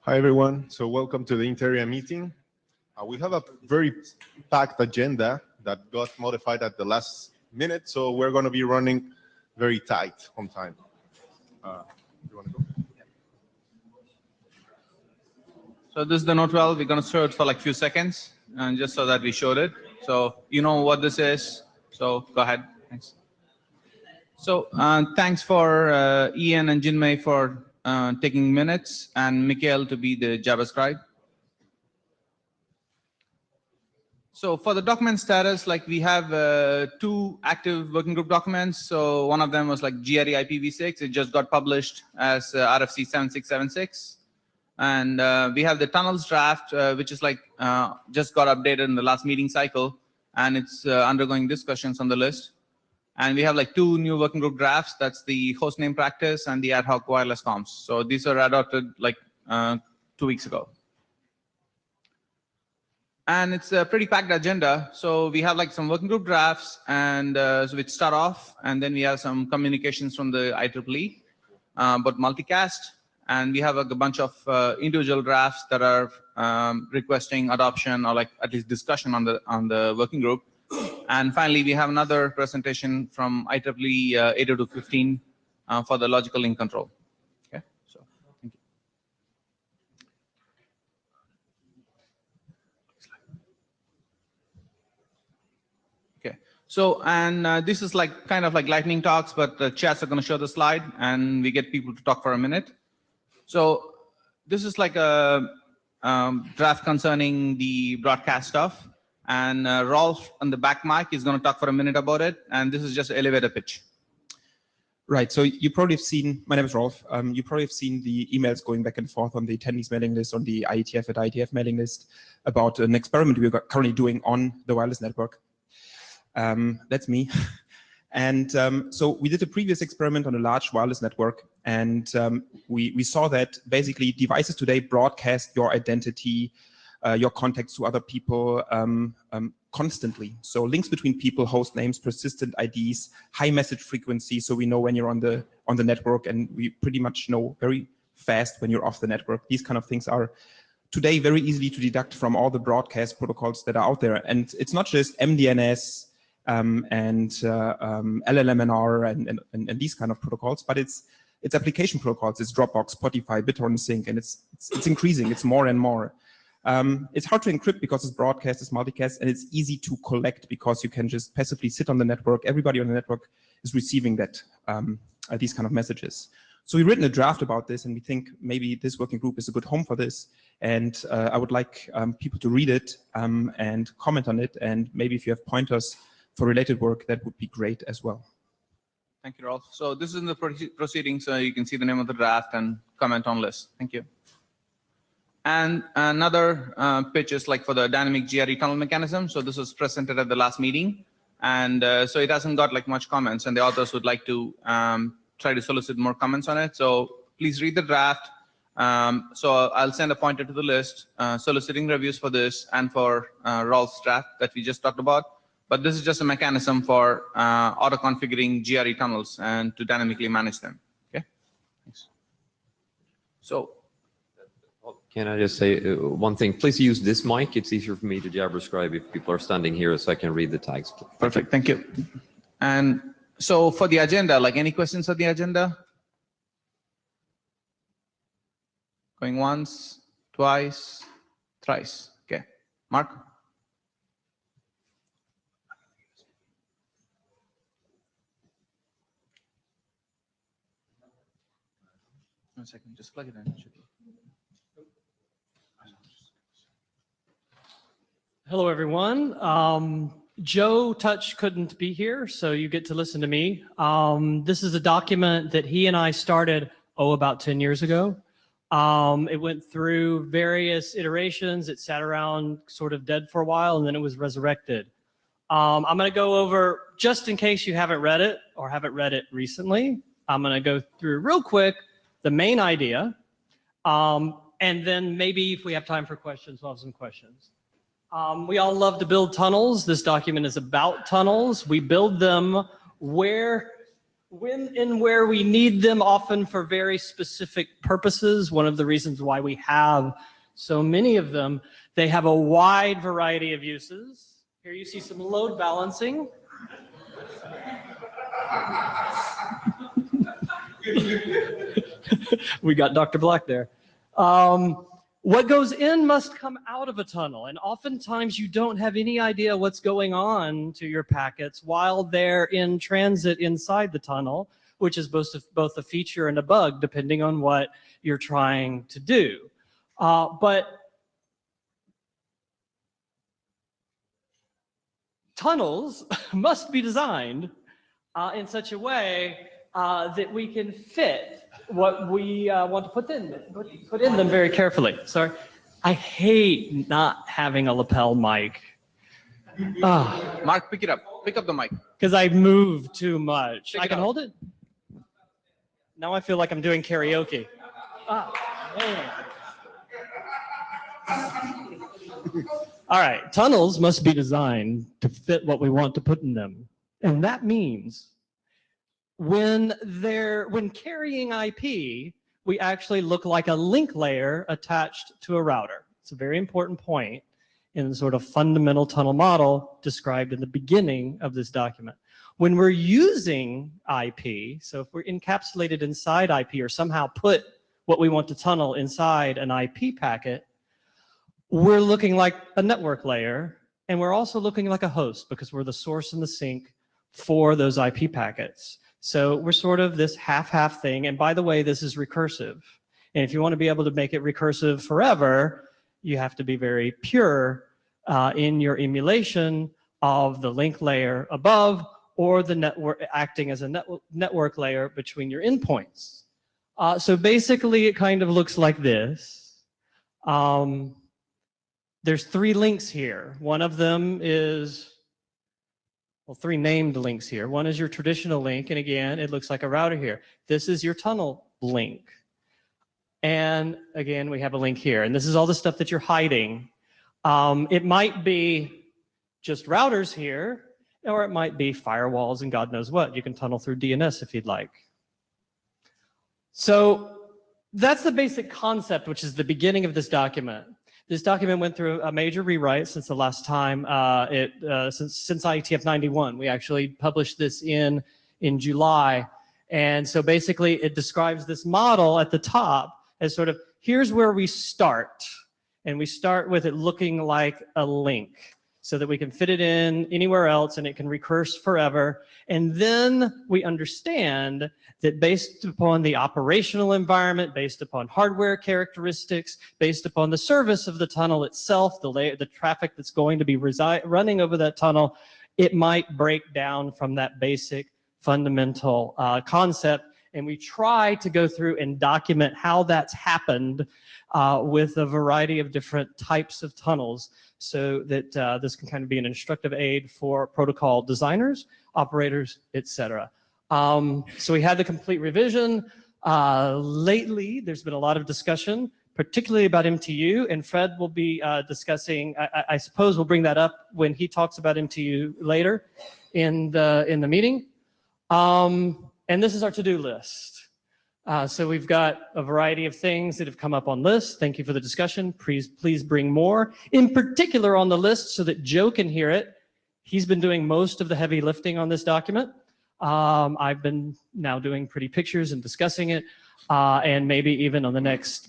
Hi, everyone. So welcome to the Interia meeting. We have a very packed agenda that got modified at the last minute, so we're going to be running very tight on time. You want to go? So this is the note. Well, we're going to show it for like a few seconds, and just so that we showed it. So you know what this is. So go ahead. Thanks. So thanks for Ian and Jinmei for taking minutes, and Mikhail to be the JavaScribe. So for the document status, like we have 2 active working group documents. So one of them was like GRE IPv6. It just got published as RFC 7676. And we have the tunnels draft, which is like just got updated in the last meeting cycle, and it's undergoing discussions on the list. And we have like 2 new working group drafts. That's the hostname practice and the ad hoc wireless comms. So these are adopted like 2 weeks ago. And it's a pretty packed agenda. So we have like some working group drafts, and so we start off, and then we have some communications from the IEEE about multicast, and we have a bunch of individual drafts that are requesting adoption or like at least discussion on the working group. And finally, we have another presentation from IEEE 802.15 for the logical link control. Okay, so thank you. Okay, so and this is like kind of like lightning talks, but the chats are going to show the slide, and we get people to talk for a minute. So this is like a draft concerning the broadcast stuff. And Rolf on the back mic is going to talk for a minute about it. And this is just an elevator pitch. Right. So you probably have seen, my name is Rolf. You probably have seen the emails going back and forth on the attendees mailing list, on the IETF at IETF mailing list about an experiment we're currently doing on the wireless network. That's me. And so we did a previous experiment on a large wireless network, and we saw that basically devices today broadcast your identity, your contacts to other people constantly. So links between people, host names, persistent IDs, high message frequency, so we know when you're on the network, and we pretty much know very fast when you're off the network. These kind of things are today very easily to deduct from all the broadcast protocols that are out there. And it's not just MDNS and LLMNR and these kind of protocols, but it's application protocols. It's Dropbox, Spotify, BitTorrent Sync, and it's increasing. It's more and more. It's hard to encrypt because it's broadcast, it's multicast, and it's easy to collect because you can just passively sit on the network. Everybody on the network is receiving that these kind of messages. So we've written a draft about this, and we think maybe this working group is a good home for this. And I would like people to read it and comment on it. And maybe if you have pointers for related work, that would be great as well. Thank you, Rolf. So this is in the proceedings, so you can see the name of the draft and comment on list. Thank you. And another pitch is like for the dynamic GRE tunnel mechanism. So this was presented at the last meeting, and so it hasn't got like much comments, and the authors would like to try to solicit more comments on it. So please read the draft. So I'll send a pointer to the list, soliciting reviews for this and for Rolf's draft that we just talked about. But this is just a mechanism for auto-configuring GRE tunnels and to dynamically manage them. Okay, thanks. So. Can I just say one thing? Please use this mic. It's easier for me to JavaScribe if people are standing here, so I can read the tags. Perfect. Thank you. And so for the agenda, like any questions on the agenda? Going once, twice, thrice. Okay. Mark? 1 second. Just plug it in. Hello, everyone. Joe Touch couldn't be here, so you get to listen to me. This is a document that he and I started, about 10 years ago. It went through various iterations. It sat around sort of dead for a while, and then it was resurrected. I'm going to go over, just in case you haven't read it or haven't read it recently, I'm going to go through real quick the main idea, and then maybe if we have time for questions, we'll have some questions. We all love to build tunnels. This document is about tunnels. We build them where when and where we need them, often for very specific purposes. One of the reasons why we have so many of them, they have a wide variety of uses. Here you see some load balancing. We got Dr. Black there. What goes in must come out of a tunnel, and oftentimes you don't have any idea what's going on to your packets while they're in transit inside the tunnel, which is both a feature and a bug, depending on what you're trying to do. But tunnels must be designed in such a way that we can fit what we want to put in them very carefully. Sorry, I hate not having a lapel mic. Mark, pick it up. Pick up the mic. Because I move too much. Pick I it can up. hold it. Now I feel like I'm doing karaoke. Man. All right, tunnels must be designed to fit what we want to put in them. And that means when carrying IP, we actually look like a link layer attached to a router. It's a very important point in the sort of fundamental tunnel model described in the beginning of this document. When we're using IP, so if we're encapsulated inside IP or somehow put what we want to tunnel inside an IP packet, we're looking like a network layer, and we're also looking like a host because we're the source and the sink for those IP packets. So we're sort of this half-half thing. And by the way, this is recursive. And if you want to be able to make it recursive forever, you have to be very pure in your emulation of the link layer above or the network acting as a network layer between your endpoints. So basically, it kind of looks like this. There's 3 links here. One of them is, well, 3 named links here. One is your traditional link, and again, it looks like a router here. This is your tunnel link. And again, we have a link here, and this is all the stuff that you're hiding. It might be just routers here, or it might be firewalls and God knows what. You can tunnel through DNS if you'd like. So that's the basic concept, which is the beginning of this document. This document went through a major rewrite since the last time, since IETF 91. We actually published this in July. And so basically it describes this model at the top as sort of, here's where we start. And we start with it looking like a link so that we can fit it in anywhere else and it can recurse forever. And then we understand that based upon the operational environment, based upon hardware characteristics, based upon the service of the tunnel itself, the traffic that's going to be running over that tunnel, it might break down from that basic fundamental concept. And we try to go through and document how that's happened with a variety of different types of tunnels so that this can kind of be an instructive aid for protocol designers, operators, etc. So we had the complete revision. Lately, there's been a lot of discussion, particularly about MTU, and Fred will be discussing, I suppose we'll bring that up when he talks about MTU later in the meeting. And this is our to-do list. So we've got a variety of things that have come up on lists. Thank you for the discussion. Please bring more. In particular on the list so that Joe can hear it. He's been doing most of the heavy lifting on this document. I've been now doing pretty pictures and discussing it. And maybe even on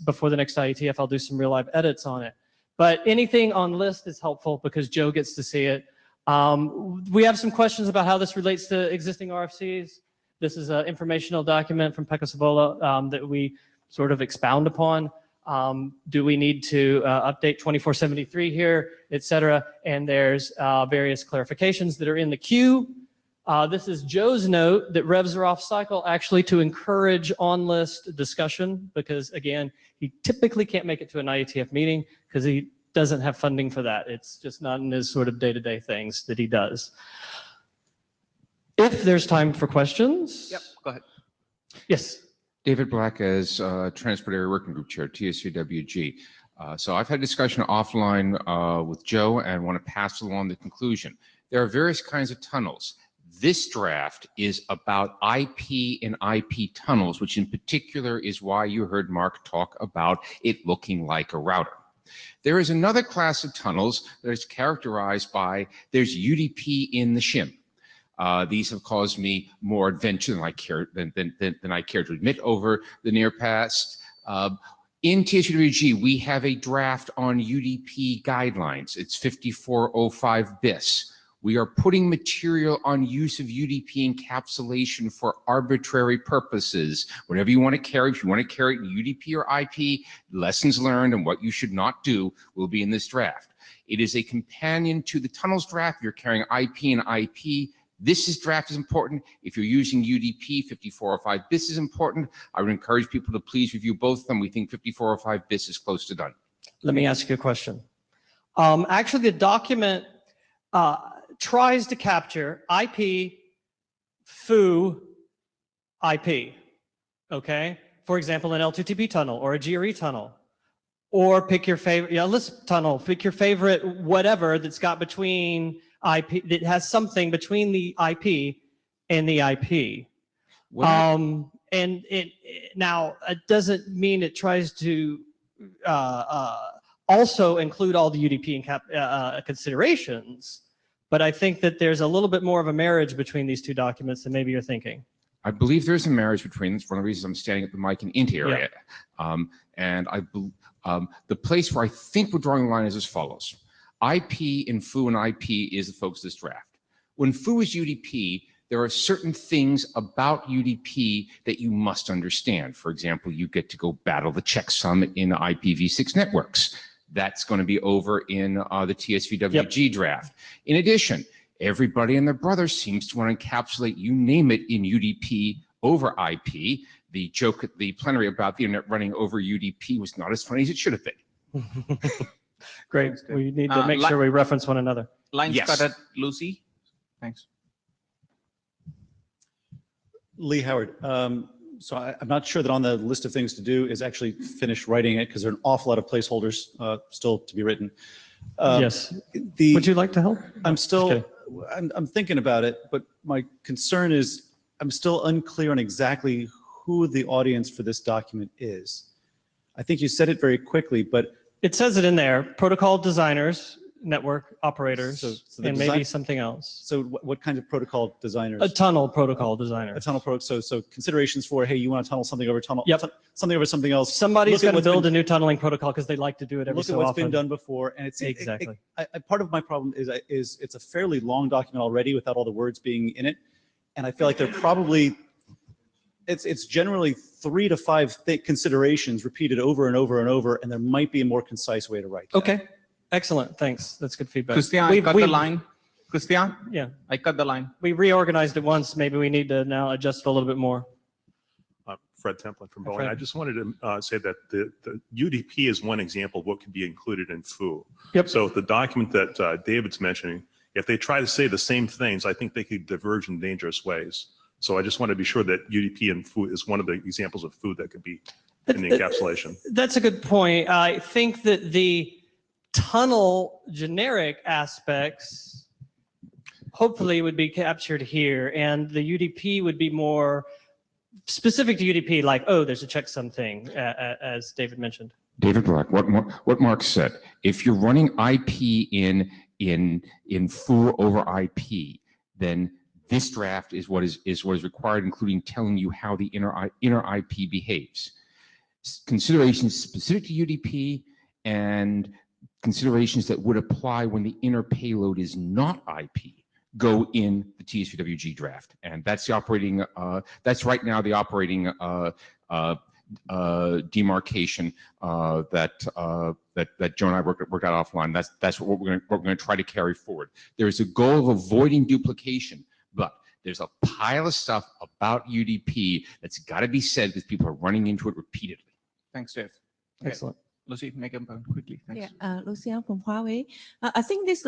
before the next IETF, I'll do some real live edits on it. But anything on list is helpful because Joe gets to see it. We have some questions about how this relates to existing RFCs. This is an informational document from Pekka Savola that we sort of expound upon. Do we need to update 2473 here, et cetera? And there's various clarifications that are in the queue. This is Joe's note that revs are off cycle actually to encourage on-list discussion because, again, he typically can't make it to an IETF meeting because he doesn't have funding for that. It's just not in his sort of day-to-day things that he does. If there's time for questions. Yep, go ahead. Yes. David Black as Transport Area Working Group Chair, TSUWG. So I've had discussion offline with Joe and want to pass along the conclusion. There are various kinds of tunnels. This draft is about IP and IP tunnels, which in particular is why you heard Mark talk about it looking like a router. There is another class of tunnels that is characterized by, there's UDP in the shim. These have caused me more adventure than I care to admit over the near past. In TSUWG, we have a draft on UDP guidelines. It's 5405 bis. We are putting material on use of UDP encapsulation for arbitrary purposes. Whatever you want to carry, if you want to carry it in UDP or IP, lessons learned and what you should not do will be in this draft. It is a companion to the tunnels draft. You're carrying IP and IP. This draft is important. If you're using UDP, 5405 bis is important. I would encourage people to please review both of them. We think 5405 bis is close to done. Let me ask you a question. Actually, the document tries to capture IP, foo, IP, okay? For example, an L2TP tunnel or a GRE tunnel, or pick your favorite, Lisp tunnel, pick your favorite whatever that's got between IP, that has something between the IP and the IP. And now it doesn't mean it tries to also include all the UDP and considerations, but I think that there's a little bit more of a marriage between these two documents than maybe you're thinking. I believe there's a marriage between them. It's one of the reasons I'm standing at the mic in int area. Yeah. And the place where I think we're drawing the line is as follows. IP and foo and IP is the focus of this draft. When foo is UDP, there are certain things about UDP that you must understand. For example, you get to go battle the checksum in IPv6 networks. That's going to be over in the TSVWG draft. In addition, everybody and their brother seems to want to encapsulate, you name it, in UDP over IP. The joke at the plenary about the internet running over UDP was not as funny as it should have been. Great. We need to make sure we reference one another. Lines cut at Lucy. Thanks. Lee Howard. So I'm not sure that on the list of things to do is actually finish writing it, because there are an awful lot of placeholders still to be written. Yes. Would you like to help? I'm still, I'm thinking about it, but my concern is I'm still unclear on exactly who the audience for this document is. I think you said it very quickly, but it says it in there: protocol designers, network operators, and maybe something else. So what kind of protocol designers? A tunnel protocol designer. A tunnel protocol. So considerations for, hey, you want to tunnel something over tunnel, yep, something over something else. Somebody's going to build a new tunneling protocol because they like to do it every so often. Look at what's been done before, and it's exactly. Part of my problem is it's a fairly long document already without all the words being in it, and I feel like they're probably it's generally 3 to 5 considerations repeated over and over and over, and there might be a more concise way to write that. Okay. Excellent, thanks. That's good feedback. Christian, I cut the line. Christian? Yeah. I cut the line. We reorganized it once. Maybe we need to now adjust it a little bit more. Fred Templin from Boeing. I just wanted to say that the UDP is one example of what can be included in foo. Yep. So the document that David's mentioning, if they try to say the same things, I think they could diverge in dangerous ways. So I just want to be sure that UDP and foo is one of the examples of foo that could be in the encapsulation. That's a good point. I think that the tunnel generic aspects hopefully would be captured here, and the UDP would be more specific to UDP, like, oh, there's a checksum thing, as David mentioned. David Black, what Mark said, if you're running IP in foo over IP, then this draft is what is required, including telling you how the inner IP behaves. Considerations specific to UDP and considerations that would apply when the inner payload is not IP go in the TSVWG draft, and that's the operating. That's right now the operating demarcation that Joe and I worked out offline. That's what we're going to try to carry forward. There's a goal of avoiding duplication, but there's a pile of stuff about UDP that's got to be said because people are running into it repeatedly. Thanks, Dave. Excellent. Lucy, make a point quickly. Thanks. Yeah, Lucian from Huawei. I think this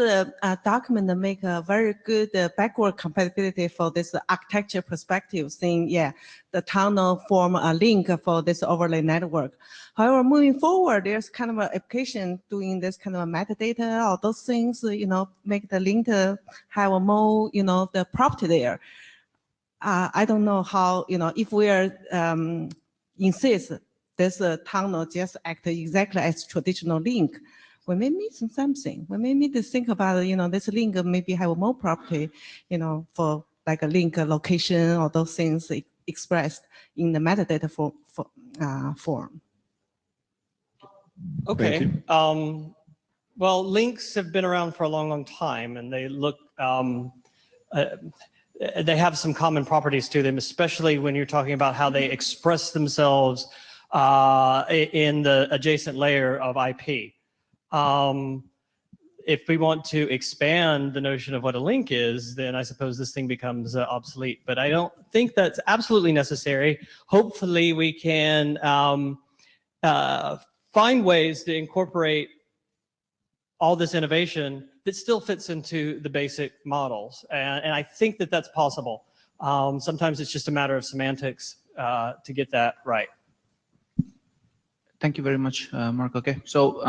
document make a very good backward compatibility for this architecture perspective, saying, yeah, the tunnel form a link for this overlay network. However, moving forward, there's kind of an application doing this kind of metadata, all those things, make the link have a more, the property there. I don't know how, if we are insist this tunnel just act exactly as traditional link, we may miss something. We may need to think about, this link maybe have more property, for like a link location or those things expressed in the metadata form. Okay. Well, links have been around for a long, long time, and they look, they have some common properties to them, especially when you're talking about how they express themselves in the adjacent layer of IP. If we want to expand the notion of what a link is, then I suppose this thing becomes obsolete. But I don't think that's absolutely necessary. Hopefully we can find ways to incorporate all this innovation that still fits into the basic models. And I think that that's possible. Sometimes it's just a matter of semantics to get that right. Thank you very much, Mark. Okay, so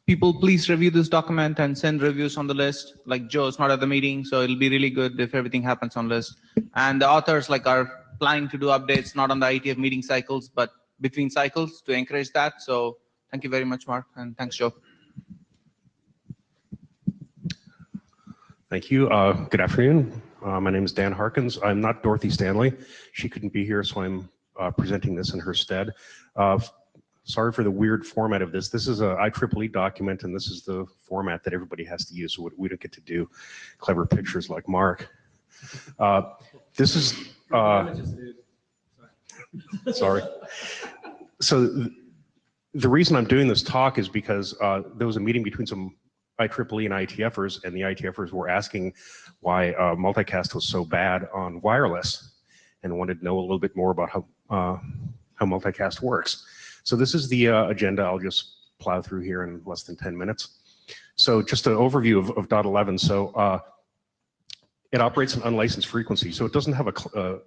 people please review this document and send reviews on the list. Like Joe's not at the meeting, so it'll be really good if everything happens on list. And the authors are planning to do updates, not on the IETF meeting cycles, but between cycles to encourage that. So thank you very much, Mark, and thanks, Joe. Thank you. Good afternoon. My name is Dan Harkins. I'm not Dorothy Stanley. She couldn't be here, so I'm presenting this in her stead. Sorry for the weird format of this. This is a IEEE document, and this is the format that everybody has to use, so we don't get to do clever pictures like Mark. This is... sorry. So the reason I'm doing this talk is because there was a meeting between some IEEE and IETFers, and the IETFers were asking why multicast was so bad on wireless and wanted to know a little bit more about how multicast works. So this is the agenda. I'll just plow through here in less than 10 minutes. So just an overview of .11. So it operates an unlicensed frequency, so it doesn't have a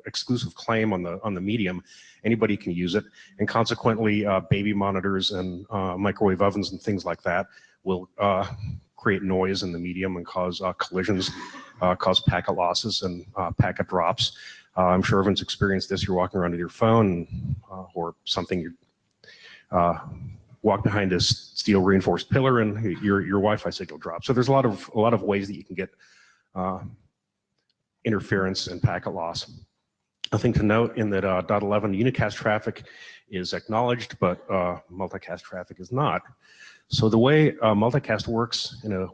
exclusive claim on the medium. Anybody can use it, and consequently, baby monitors and microwave ovens and things like that will create noise in the medium and cause collisions, cause packet losses and packet drops. I'm sure everyone's experienced this. You're walking around with your phone or something. You walk behind a steel reinforced pillar and your Wi-Fi signal drops. So there's a lot of ways that you can get interference and packet loss. A thing to note in that .11 unicast traffic is acknowledged, but multicast traffic is not. So the way multicast works in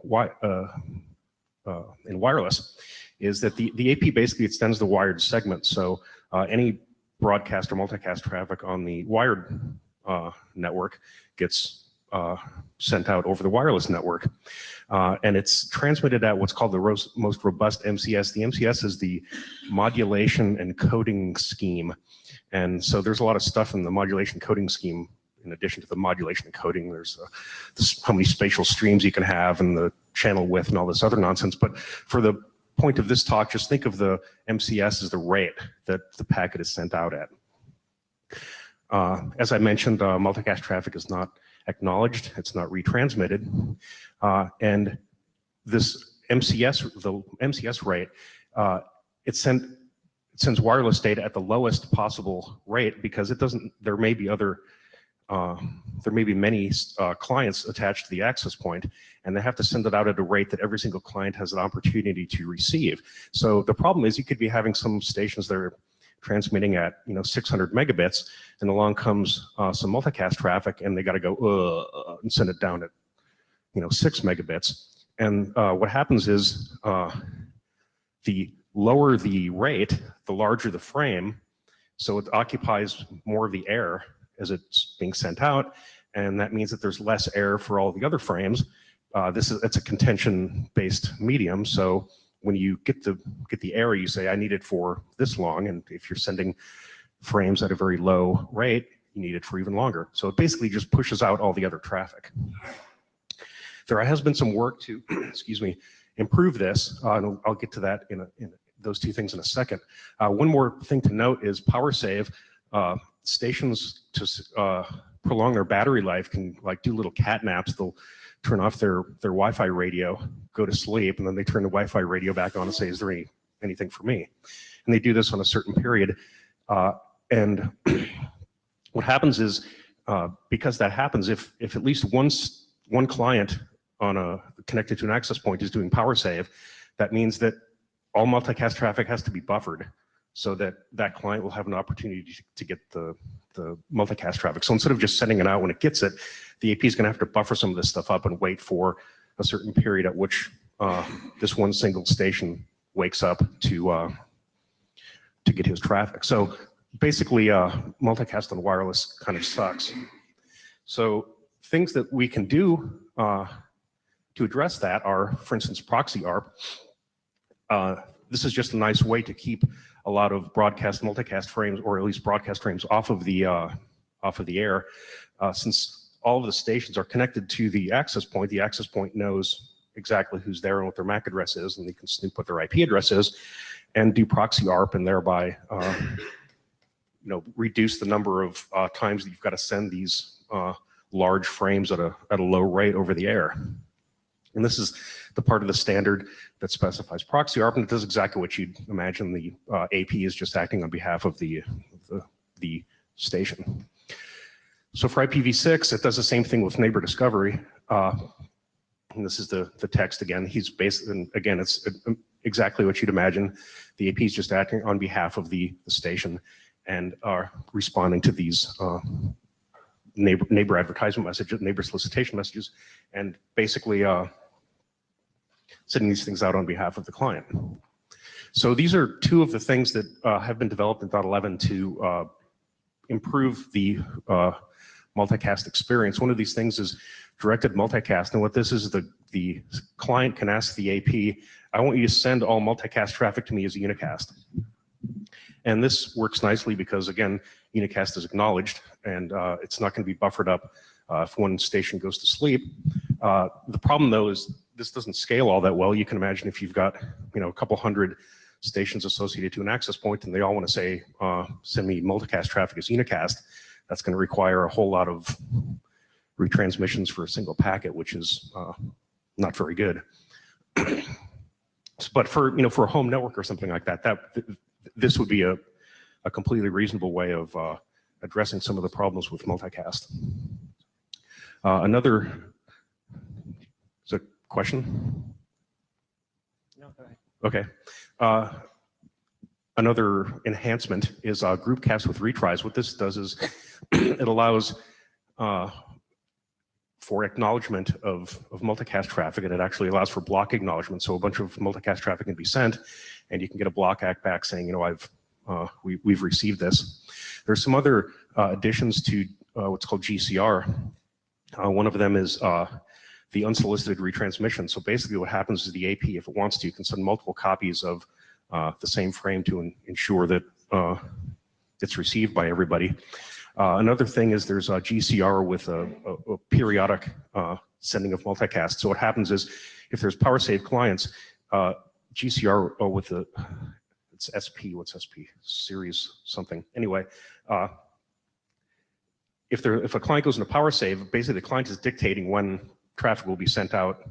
wireless is that the AP basically extends the wired segment. So any broadcast or multicast traffic on the wired network gets sent out over the wireless network. And it's transmitted at what's called the most robust MCS. The MCS is the modulation and coding scheme. And so there's a lot of stuff in the modulation coding scheme. In addition to the modulation and coding, there's how many spatial streams you can have and the channel width and all this other nonsense. But for the point of this talk, just think of the MCS as the rate that the packet is sent out at. As I mentioned, multicast traffic is not acknowledged, it's not retransmitted, and this MCS, the MCS rate, it sends wireless data at the lowest possible rate because it doesn't. There may be many clients attached to the access point, and they have to send it out at a rate that every single client has an opportunity to receive. So the problem is you could be having some stations that are transmitting at 600 megabits, and along comes some multicast traffic, and they got to go and send it down at 6 megabits. And what happens is the lower the rate, the larger the frame, so it occupies more of the air as it's being sent out, and that means that there's less air for all the other frames. It's a contention-based medium, so when you get the area, you say, I need it for this long, and if you're sending frames at a very low rate, you need it for even longer. So it basically just pushes out all the other traffic. There has been some work to, excuse me, improve this, and I'll get to that in those two things in a second. One more thing to note is power save. Stations to prolong their battery life can like do little cat naps. They'll turn off their Wi-Fi radio, go to sleep, and then they turn the Wi-Fi radio back on and say, is there anything for me? And they do this on a certain period. And what happens is, because that happens, if at least one client connected to an access point is doing power save, that means that all multicast traffic has to be buffered so that that client will have an opportunity to get the multicast traffic. So instead of just sending it out when it gets it, the AP is going to have to buffer some of this stuff up and wait for a certain period at which this one single station wakes up to get his traffic. So basically, multicast on wireless kind of sucks. So things that we can do to address that are, for instance, proxy ARP. This is just a nice way to keep a lot of broadcast multicast frames, or at least broadcast frames, off of the air. Since all of the stations are connected to the access point knows exactly who's there and what their MAC address is, and they can snoop what their IP address is, and do proxy ARP, and thereby reduce the number of times that you've got to send these large frames at a low rate over the air. And this is the part of the standard that specifies proxy ARP, and it does exactly what you'd imagine. The AP is just acting on behalf of the station. So for IPv6, it does the same thing with neighbor discovery. And this is the text again. He's basically, again, it's exactly what you'd imagine. The AP is just acting on behalf of the station and are responding to these neighbor advertisement messages, neighbor solicitation messages, and basically sending these things out on behalf of the client. So these are two of the things that have been developed in .11 to improve the multicast experience. One of these things is directed multicast, and what this is, the client can ask the AP, I want you to send all multicast traffic to me as a unicast. And this works nicely because, again, unicast is acknowledged, and it's not going to be buffered up if one station goes to sleep. The problem, though, is this doesn't scale all that well. You can imagine if you've got a couple hundred stations associated to an access point, and they all want to say, send me multicast traffic as unicast, that's going to require a whole lot of retransmissions for a single packet, which is not very good. But for for a home network or something like that, this would be a completely reasonable way of addressing some of the problems with multicast. Another, is there a question? No, go ahead. Okay. Another enhancement is groupcast with retries. What this does is it allows for acknowledgement of multicast traffic, and it actually allows for block acknowledgement. So a bunch of multicast traffic can be sent, and you can get a block ACK back saying, we've received this. There's some other additions to what's called GCR. One of them is the unsolicited retransmission. So basically what happens is the AP, if it wants to, can send multiple copies of the same frame to ensure that it's received by everybody. Another thing is there's a GCR with a periodic sending of multicast. So what happens is if there's power save clients, GCR with it's SP, what's SP? Series something. Anyway, if a client goes into power save, basically the client is dictating when traffic will be sent out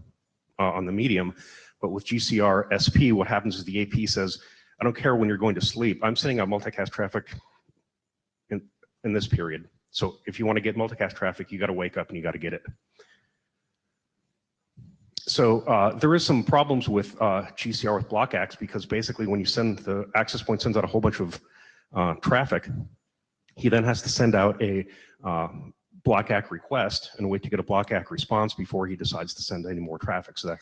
on the medium. But with GCR SP, what happens is the AP says, I don't care when you're going to sleep. I'm sending out multicast traffic in this period. So if you want to get multicast traffic, you got to wake up and you got to get it. So there is some problems with GCR with block ACKs, because basically when you send, the access point sends out a whole bunch of traffic, he then has to send out a block ACK request and wait to get a block ACK response before he decides to send any more traffic. So that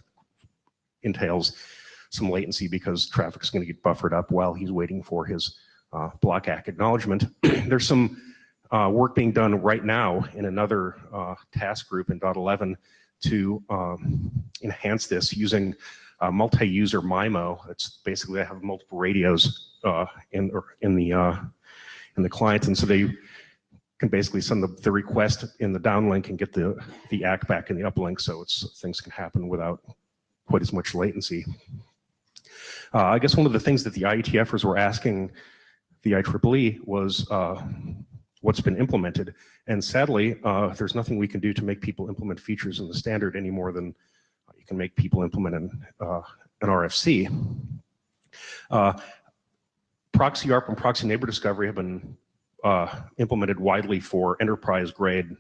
entails some latency because traffic is going to get buffered up while he's waiting for his block ACK acknowledgement. There's some work being done right now in another task group in .11 to enhance this using multi-user MIMO. It's basically, they have multiple radios in the client, and so can basically send the request in the downlink and get the ACK back in the uplink, so things can happen without quite as much latency. I guess one of the things that the IETFers were asking the IEEE was what's been implemented, and sadly, there's nothing we can do to make people implement features in the standard any more than you can make people implement an RFC. Proxy ARP and proxy neighbor discovery have been implemented widely for enterprise-grade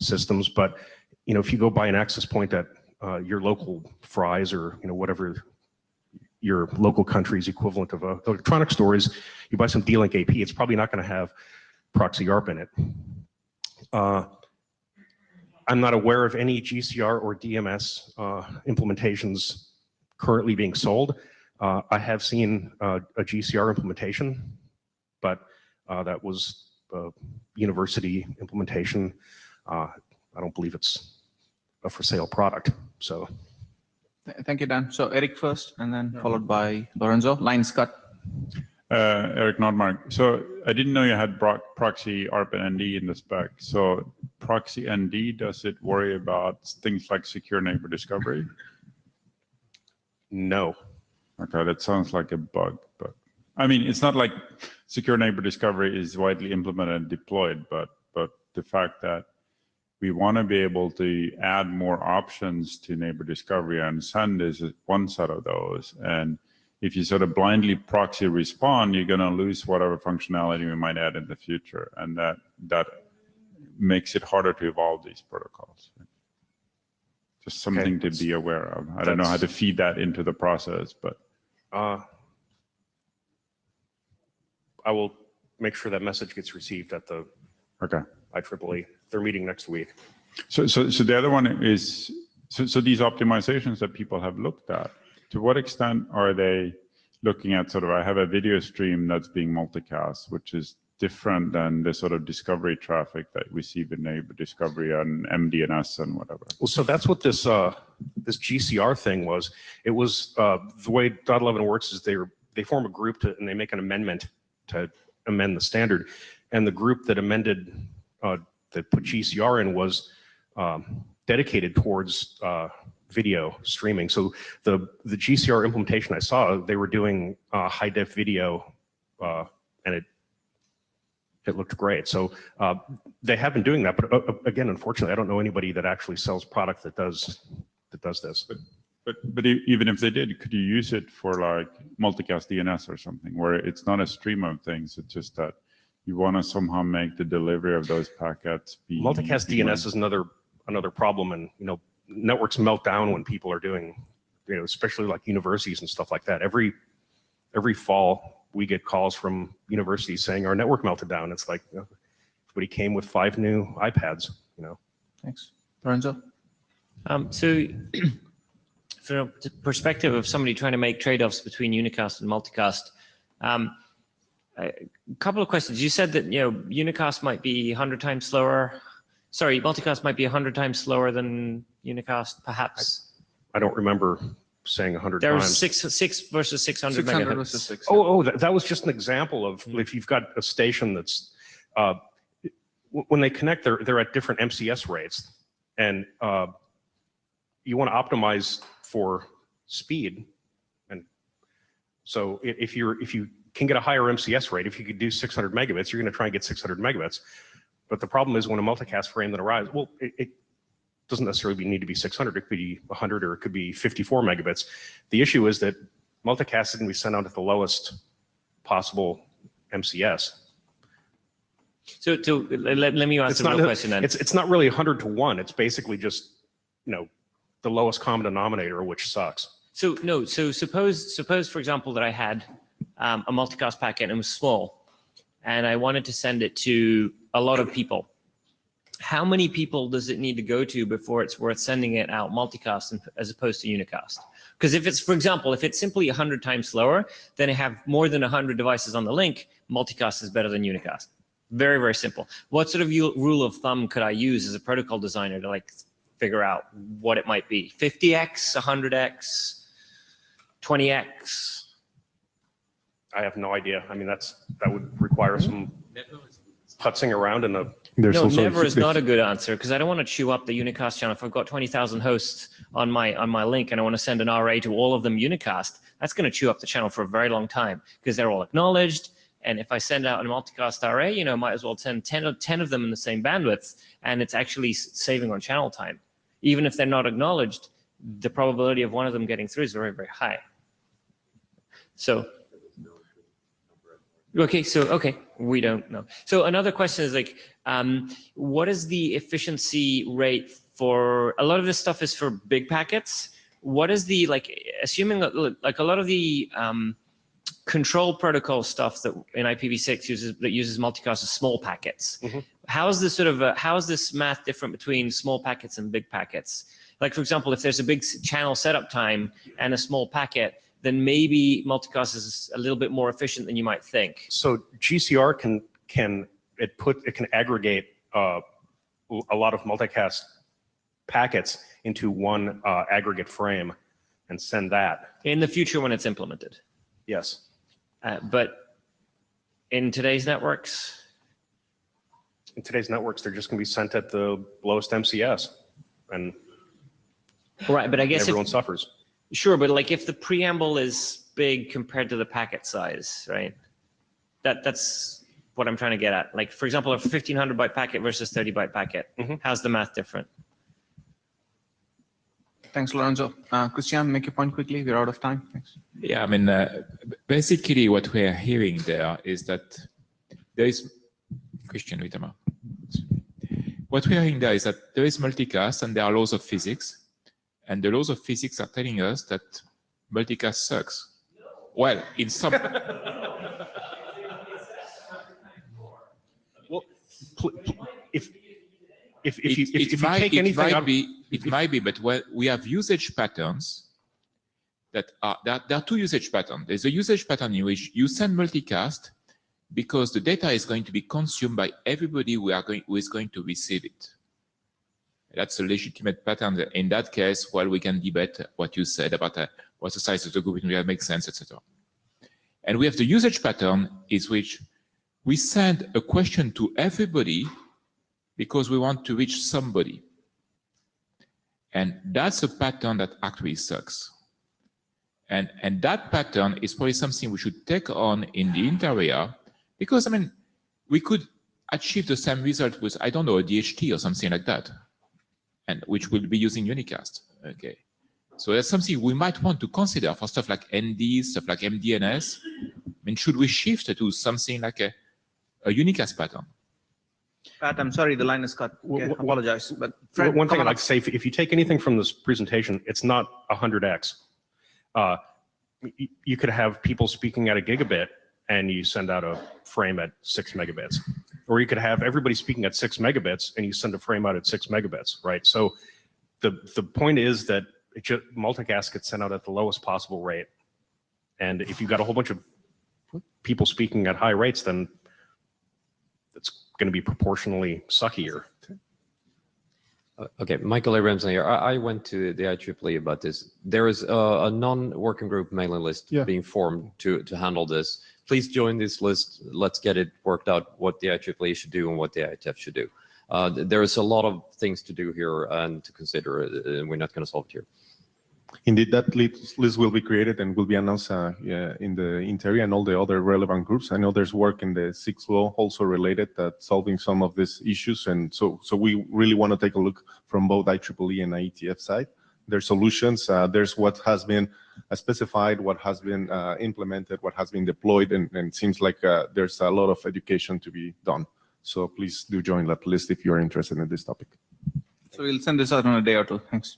systems, but if you go buy an access point at your local Fry's or whatever your local country's equivalent of a electronic store is, you buy some D-Link AP, it's probably not going to have proxy ARP in it. I'm not aware of any GCR or DMS implementations currently being sold. I have seen a GCR implementation, but that was a university implementation. I don't believe it's a for sale product. So, thank you, Dan. So Eric first, and then followed by Lorenzo. Lines cut. Eric Nordmark. So I didn't know you had proxy ARP and ND in the spec. So proxy ND, does it worry about things like secure neighbor discovery? No. Okay, that sounds like a bug, but I mean, it's not like secure neighbor discovery is widely implemented and deployed, but the fact that we want to be able to add more options to neighbor discovery, and send is one set of those. And if you sort of blindly proxy respond, you're going to lose whatever functionality we might add in the future, and that makes it harder to evolve these protocols. Just something to be aware of. I don't know how to feed that into the process, but I will make sure that message gets received at the IEEE. They're meeting next week. So the other one is, so these optimizations that people have looked at, to what extent are they looking at sort of, I have a video stream that's being multicast, which is different than the sort of discovery traffic that we see with neighbor discovery and MDNS and whatever. Well, so that's what this this GCR thing was. It was the way .11 works is they form a group and they make an amendment to amend the standard, and the group that amended that put GCR in was dedicated towards video streaming. So the GCR implementation I saw, they were doing high def video, and it looked great. So they have been doing that, but again, unfortunately, I don't know anybody that actually sells product that does this. But even if they did, could you use it for like multicast DNS or something, where it's not a stream of things, it's just that you want to somehow make the delivery of those packets be multicast DNS is another problem, and networks melt down when people are doing, especially like universities and stuff like that. Every fall we get calls from universities saying our network melted down. It's like everybody came with 5 new iPads. Thanks, Lorenzo. So from the perspective of somebody trying to make trade-offs between unicast and multicast, a couple of questions. You said that unicast might be 100 times slower. Sorry, multicast might be 100 times slower than unicast, perhaps. I don't remember saying 100 there times. There was 6 versus 600 megahertz. 6. Oh, that was just an example of if you've got a station that's when they connect, they're at different MCS rates, and you want to optimize for speed. And so if you can get a higher MCS rate, if you could do 600 megabits, you're going to try and get 600 megabits. But the problem is when a multicast frame that arrives, well, it doesn't necessarily need to be 600. It could be 100 or it could be 54 megabits. The issue is that multicast is going to be sent out at the lowest possible MCS. So let me ask a real question then. It's not really 100 to 1. It's basically just the lowest common denominator, which sucks. So suppose for example that I had a multicast packet and it was small, and I wanted to send it to a lot of people. How many people does it need to go to before it's worth sending it out multicast as opposed to unicast? Because if it's, for example, if it's simply 100 times slower, then I have more than 100 devices on the link, multicast is better than unicast. Very, very simple. What sort of rule of thumb could I use as a protocol designer to figure out what it might be? 50x, 100x, 20x? I have no idea. I mean, that would require some. putzing around in a. No, never is not a good answer, because I don't want to chew up the Unicast channel. If I've got 20,000 hosts on my link and I want to send an RA to all of them Unicast, that's going to chew up the channel for a very long time because they're all acknowledged. And if I send out a multicast RA, you know, might as well send 10 of them in the same bandwidth, and it's actually saving on channel time. Even if they're not acknowledged, the probability of one of them getting through is very, very high. So. Okay, we don't know. So another question is like, what is the efficiency rate for, a lot of this stuff is for big packets. What is the, like, assuming like a lot of the control protocol stuff that in IPv6 uses multicast as small packets. Mm-hmm. How is this sort of, how is this math different between small packets and big packets? Like, for example, if there's a big channel setup time and a small packet, then maybe multicast is a little bit more efficient than you might think. So GCR can aggregate a lot of multicast packets into one aggregate frame and send that. In the future when it's implemented. Yes. But in today's networks? In today's networks, they're just going to be sent at the lowest MCS. And right, but I guess everyone suffers. Sure, but like if the preamble is big compared to the packet size, right? That's what I'm trying to get at. Like, for example, a 1500 byte packet versus 30 byte packet. Mm-hmm. How's the math different? Thanks, Lorenzo. Christian, make your point quickly. We're out of time. Thanks. Yeah, I mean, basically what we're hearing there is that there is, Christian Wittmer. What we're hearing there is that there is multicast and there are laws of physics. And the laws of physics are telling us that multicast sucks. Well, in some. Well, if you take anything out, it might be, but we have usage patterns that are there are two usage patterns. There's a usage pattern in which you send multicast because the data is going to be consumed by everybody who is going to receive it. That's a legitimate pattern. In that case, well, we can debate what you said about what's the size of the group, and makes sense, etc. And we have the usage pattern, is which we send a question to everybody because we want to reach somebody. And that's a pattern that actually sucks. And that pattern is probably something we should take on in the INTAREA, because, I mean, we could achieve the same result with, I don't know, a DHT or something like that, and which will be using Unicast. Okay, so that's something we might want to consider for stuff like ND, stuff like MDNS. I mean, should we shift to something like a Unicast pattern? Pat, I'm sorry, the line is cut. Okay, apologize. But Fred, one thing I'd like to say, if you take anything from this presentation, it's not 100x. You could have people speaking at a gigabit and you send out a frame at 6 megabits. Or you could have everybody speaking at 6 megabits and you send a frame out at 6 megabits, right? So the point is that multicast gets sent out at the lowest possible rate. And if you've got a whole bunch of people speaking at high rates, then it's going to be proportionally suckier. Okay, Michael Abrahamson here. I went to the IEEE about this. There is a non-working group mailing list being formed to handle this. Please join this list. Let's get it worked out what the IEEE should do and what the IETF should do. There is a lot of things to do here and to consider, and we're not going to solve it here. Indeed, that list will be created and will be announced in the INTAREA and all the other relevant groups. I know there's work in the 6th law also related to solving some of these issues, and so we really want to take a look from both IEEE and IETF side. There's solutions. There's what has been specified, what has been implemented, what has been deployed, and it seems like there's a lot of education to be done. So please do join that list if you're interested in this topic. So we'll send this out in a day or two. Thanks.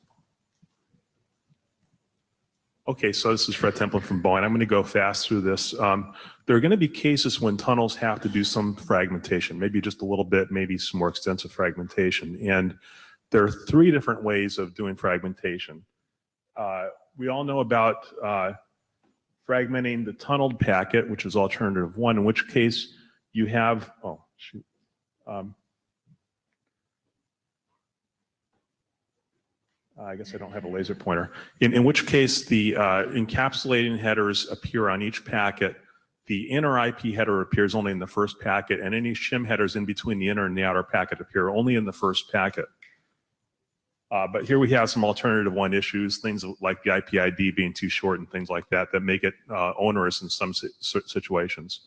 Okay, so this is Fred Templin from Boeing. I'm going to go fast through this. There are going to be cases when tunnels have to do some fragmentation, maybe just a little bit, maybe some more extensive fragmentation. And there are 3 different ways of doing fragmentation. We all know about fragmenting the tunneled packet, which is alternative 1, in which case you have, oh, shoot. I guess I don't have a laser pointer. In which case the encapsulating headers appear on each packet the inner IP header appears only in the first packet, and any shim headers in between the inner and the outer packet appear only in the first packet. But here we have some alternative one issues, things like the IP ID being too short and things like that, that make it onerous in some situations.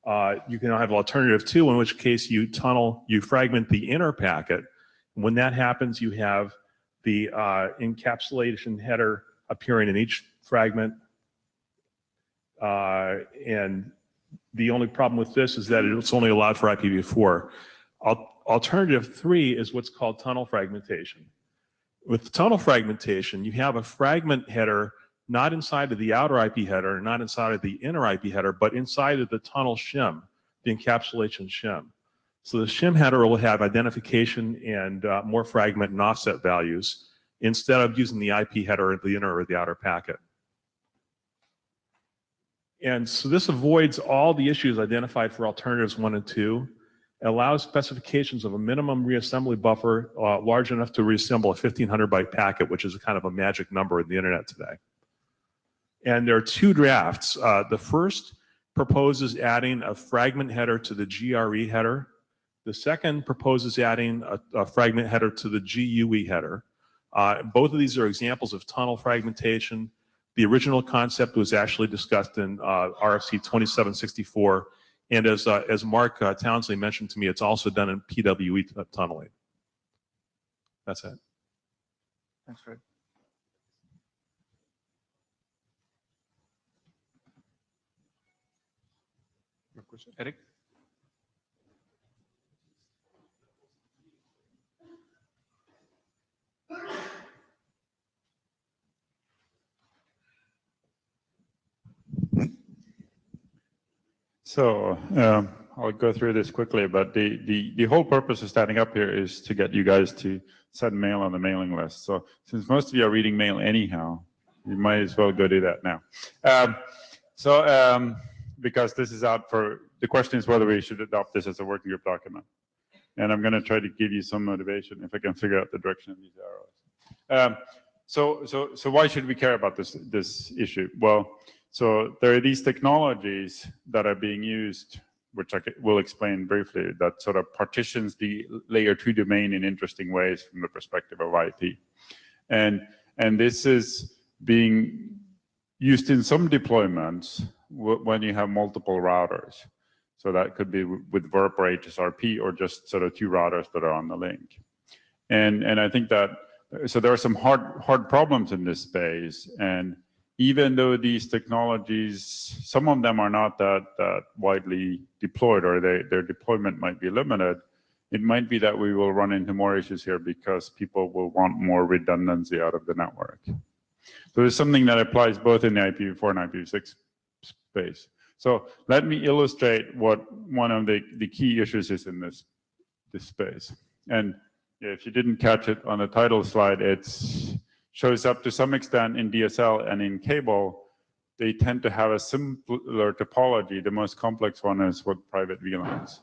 You can have alternative two, in which case you fragment the inner packet. When that happens, you have the encapsulation header appearing in each fragment. And the only problem with this is that it's only allowed for IPv4. Alternative three is what's called tunnel fragmentation. With tunnel fragmentation, you have a fragment header not inside of the outer IP header, not inside of the inner IP header, but inside of the tunnel shim, the encapsulation shim. So the shim header will have identification and more fragment and offset values instead of using the IP header at the inner or the outer packet. And so this avoids all the issues identified for alternatives 1 and 2. It allows specifications of a minimum reassembly buffer large enough to reassemble a 1500 byte packet, which is a kind of a magic number in the internet today. And there are two drafts. The first proposes adding a fragment header to the GRE header. The second proposes adding a fragment header to the GUE header. Both of these are examples of tunnel fragmentation. The original concept was actually discussed in RFC 2764. And as Mark Townsley mentioned to me, it's also done in PWE tunneling. That's it. Thanks, Fred. Eric? So I'll go through this quickly, but the whole purpose of standing up here is to get you guys to send mail on the mailing list. So since most of you are reading mail anyhow, you might as well go do that now. Because this is out for, the question is whether we should adopt this as a working group document. And I'm going to try to give you some motivation if I can figure out the direction of these arrows. So why should we care about this issue? Well, so there are these technologies that are being used, which I will explain briefly, that sort of partitions the layer 2 domain in interesting ways from the perspective of IP. And this is being used in some deployments when you have multiple routers. So that could be with VERP or HSRP or just sort of two routers that are on the link. And I think that, so there are some hard problems in this space. And even though these technologies, some of them are not that widely deployed, or their deployment might be limited, it might be that we will run into more issues here because people will want more redundancy out of the network. So there's something that applies both in the IPv4 and IPv6 space. So let me illustrate what one of the key issues is in this space. And if you didn't catch it on the title slide, it shows up to some extent in DSL and in cable. They tend to have a simpler topology. The most complex one is with private VLANs.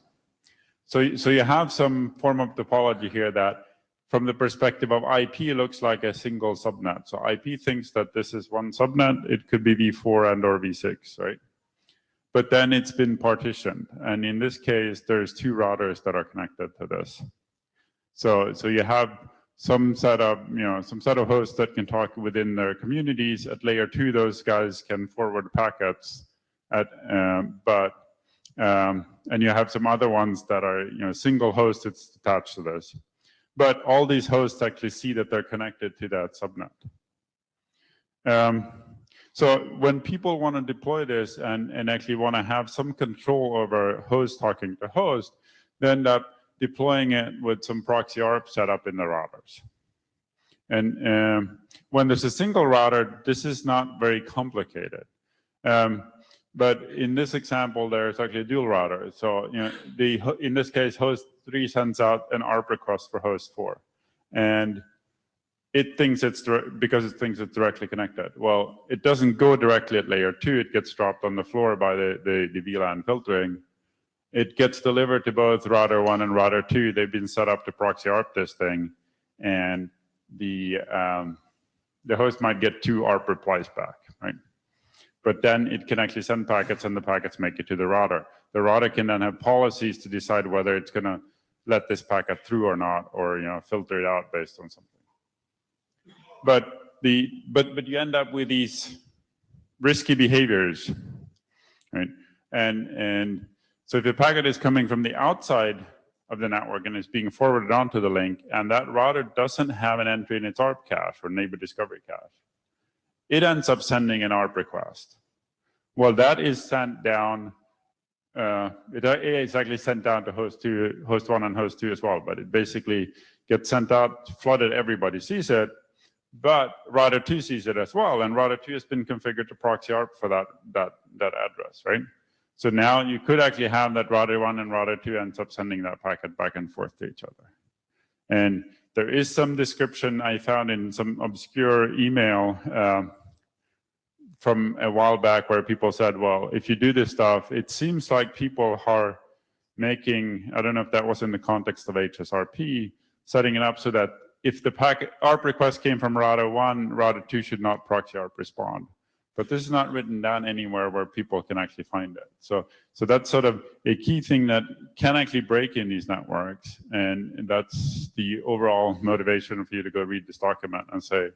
So you have some form of topology here that, from the perspective of IP, looks like a single subnet. So IP thinks that this is one subnet. It could be V4 and or V6, right? But then it's been partitioned. And in this case, there's two routers that are connected to this. So you have some set of hosts that can talk within their communities. At layer 2, those guys can forward packets and you have some other ones that are single host that's attached to this. But all these hosts actually see that they're connected to that subnet. So when people want to deploy this and actually want to have some control over host talking to host, they end up deploying it with some proxy ARP setup in the routers. And when there's a single router, this is not very complicated. But in this example, there's actually a dual router. So in this case, host 3 sends out an ARP request for host 4. And it thinks because it thinks it's directly connected. Well, it doesn't go directly at layer 2. It gets dropped on the floor by the VLAN filtering. It gets delivered to both router 1 and router 2. They've been set up to proxy ARP this thing. And the host might get 2 ARP replies back, right? but then it can actually send packets and the packets make it to the router. The router can then have policies to decide whether it's going to let this packet through or not, or filter it out based on something. But you end up with these risky behaviors, right? And so if the packet is coming from the outside of the network and is being forwarded onto the link, and that router doesn't have an entry in its ARP cache or neighbor discovery cache, it ends up sending an ARP request. Well, that is sent down. It is actually sent down to host 1 and host 2 as well, but it basically gets sent out, flooded, everybody sees it, but router 2 sees it as well, and router 2 has been configured to proxy ARP for that address, right? So now you could actually have that router 1 and router 2 ends up sending that packet back and forth to each other. And there is some description I found in some obscure email from a while back where people said, well, if you do this stuff, it seems like people are making, I don't know if that was in the context of HSRP, setting it up so that if the packet ARP request came from router 1, router 2 should not proxy ARP respond. But this is not written down anywhere where people can actually find it. So that's sort of a key thing that can actually break in these networks. And that's the overall motivation for you to go read this document and say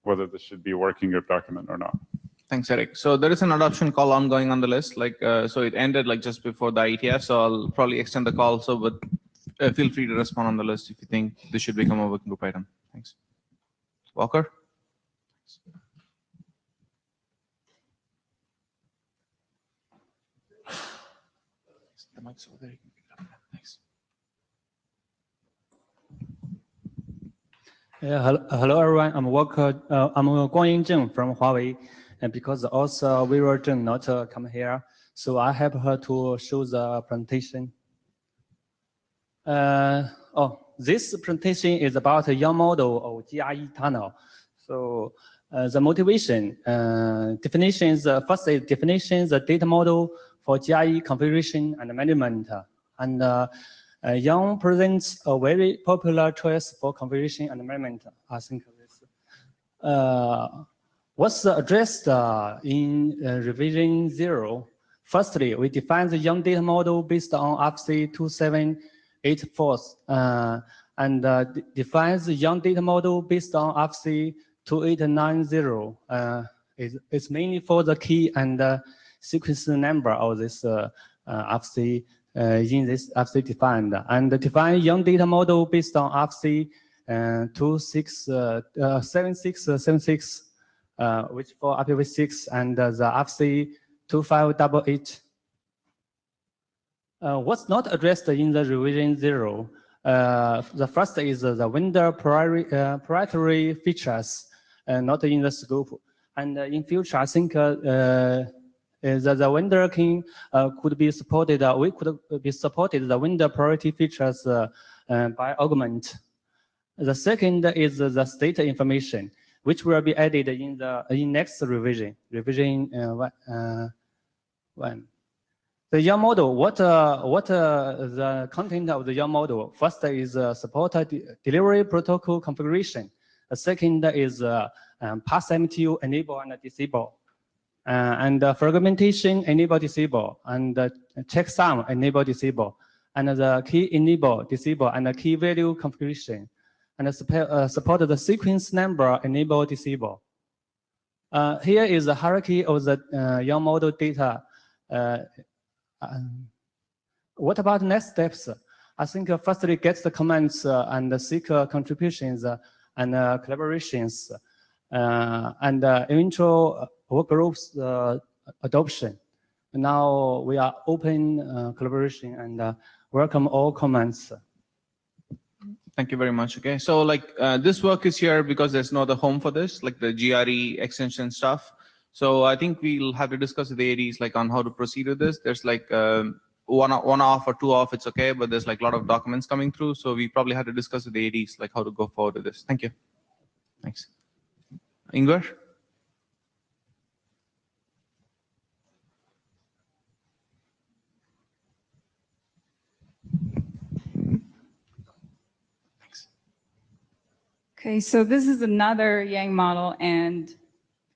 whether this should be a working group document or not. Thanks, Eric. So there is an adoption call ongoing on the list. So it ended just before the IETF. So I'll probably extend the call. But feel free to respond on the list if you think this should become a working group item. Thanks. Walker. The mic's over there. You can pick it up. Thanks. Hello, everyone. I'm Walker. I'm Guangying Zheng from Huawei. And because also we were not come here, so I help her to show the presentation. This presentation is about a young model of GRE tunnel. So the motivation, definitions, first is definitions, the data model for GRE configuration and management. And Young presents a very popular choice for configuration and management. I think this was addressed in revision 0. Firstly, we define the Young data model based on RFC 2784 and defines the Young data model based on RFC 2890. It's mainly for the key and sequence number of this RFC in this RFC defined, and define Young data model based on RFC 7676, which for IPv6, and the RFC 2588. What's not addressed in the revision 0? The first is the vendor proprietary features, not in the scope. And in future, I think the vendor could be supported. We could be supported the vendor priority features by augment. The second is the state information, which will be added in the next revision. Revision 1. The Young model. What the content of the Young model? First is support delivery protocol configuration. The second is pass MTU enable and disable. And fragmentation enable disable, and checksum enable disable, and the key enable disable, and the key value configuration, and support the sequence number enable disable. Here is the hierarchy of the Young model data. What about next steps? I think firstly get the comments and seek contributions and collaborations, and eventual work groups adoption. Now we are open collaboration and welcome all comments. Thank you very much. Okay, so this work is here because there's no other home for this, like the GRE extension stuff. So I think we'll have to discuss with the ADs on how to proceed with this. There's one off or 2 off, it's okay, but there's a lot of documents coming through. So we probably have to discuss with the ADs how to go forward with this. Thank you. Thanks. Ingvar? Okay, so this is another Yang model, and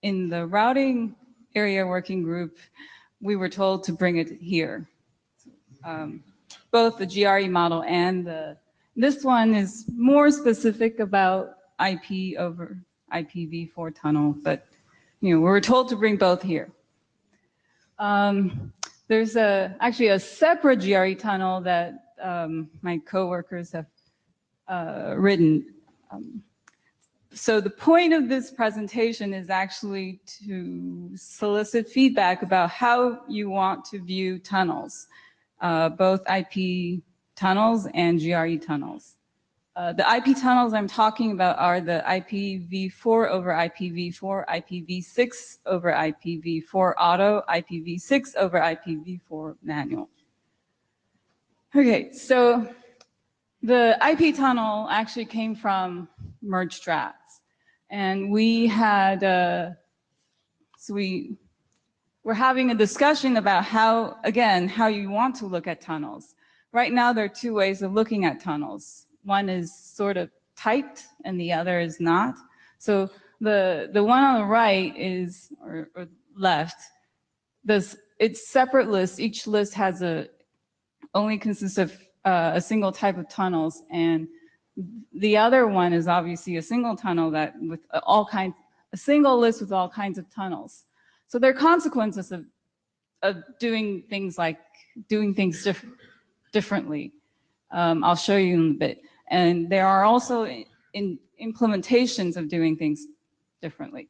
in the routing area working group, we were told to bring it here. Both the GRE model and this one is more specific about IP over IPv4 tunnel, but we were told to bring both here. There's actually a separate GRE tunnel that my coworkers have written. So the point of this presentation is actually to solicit feedback about how you want to view tunnels, both IP tunnels and GRE tunnels. The IP tunnels I'm talking about are the IPv4 over IPv4, IPv6 over IPv4 auto, IPv6 over IPv4 manual. Okay, so the IP tunnel actually came from merge drafts. And we had, we're having a discussion about how you want to look at tunnels. Right now, there are two ways of looking at tunnels. One is sort of typed and the other is not. So the one on the right is, or left, it's separate lists. Each list has only consists of a single type of tunnels, and the other one is obviously a single tunnel that with a single list with all kinds of tunnels. So there are consequences of doing things differently. I'll show you in a bit. And there are also implementations of doing things differently.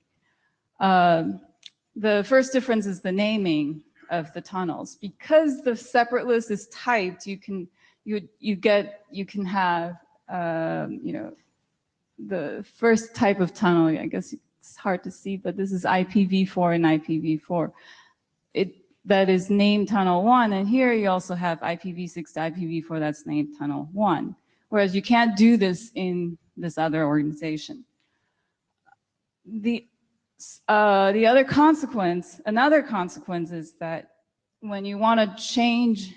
The first difference is the naming of the tunnels. Because the separate list is typed, you can have the first type of tunnel. I guess it's hard to see, but this is IPv4 and IPv4. That is named tunnel 1, and here you also have IPv6 to IPv4 that's named tunnel 1. Whereas you can't do this in this other organization. Another consequence is that when you want to change,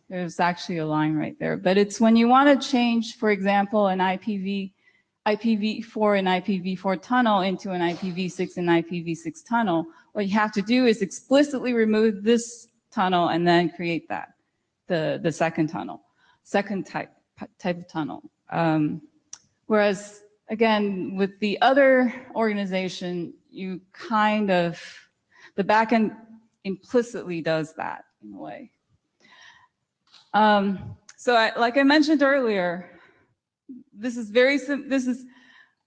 there's actually a line right there, but it's when you want to change, for example, an IPv4 and IPv4 tunnel into an IPv6 and IPv6 tunnel, what you have to do is explicitly remove this tunnel and then create that, the second tunnel, second type of tunnel. Whereas, again, with the other organization, the backend implicitly does that in a way. Like I mentioned earlier,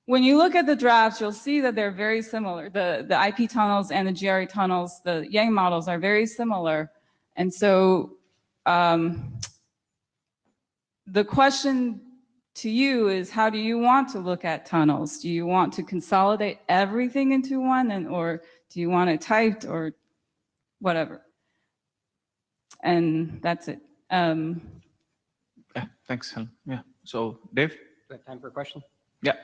when you look at the drafts, you'll see that they're very similar. The IP tunnels and the GRE tunnels, the Yang models are very similar. And so the question to you is, how do you want to look at tunnels? Do you want to consolidate everything into one, or do you want it typed, or whatever? And that's it. Yeah, thanks, Helen. Yeah. So, Dave? Time for a question? Yeah.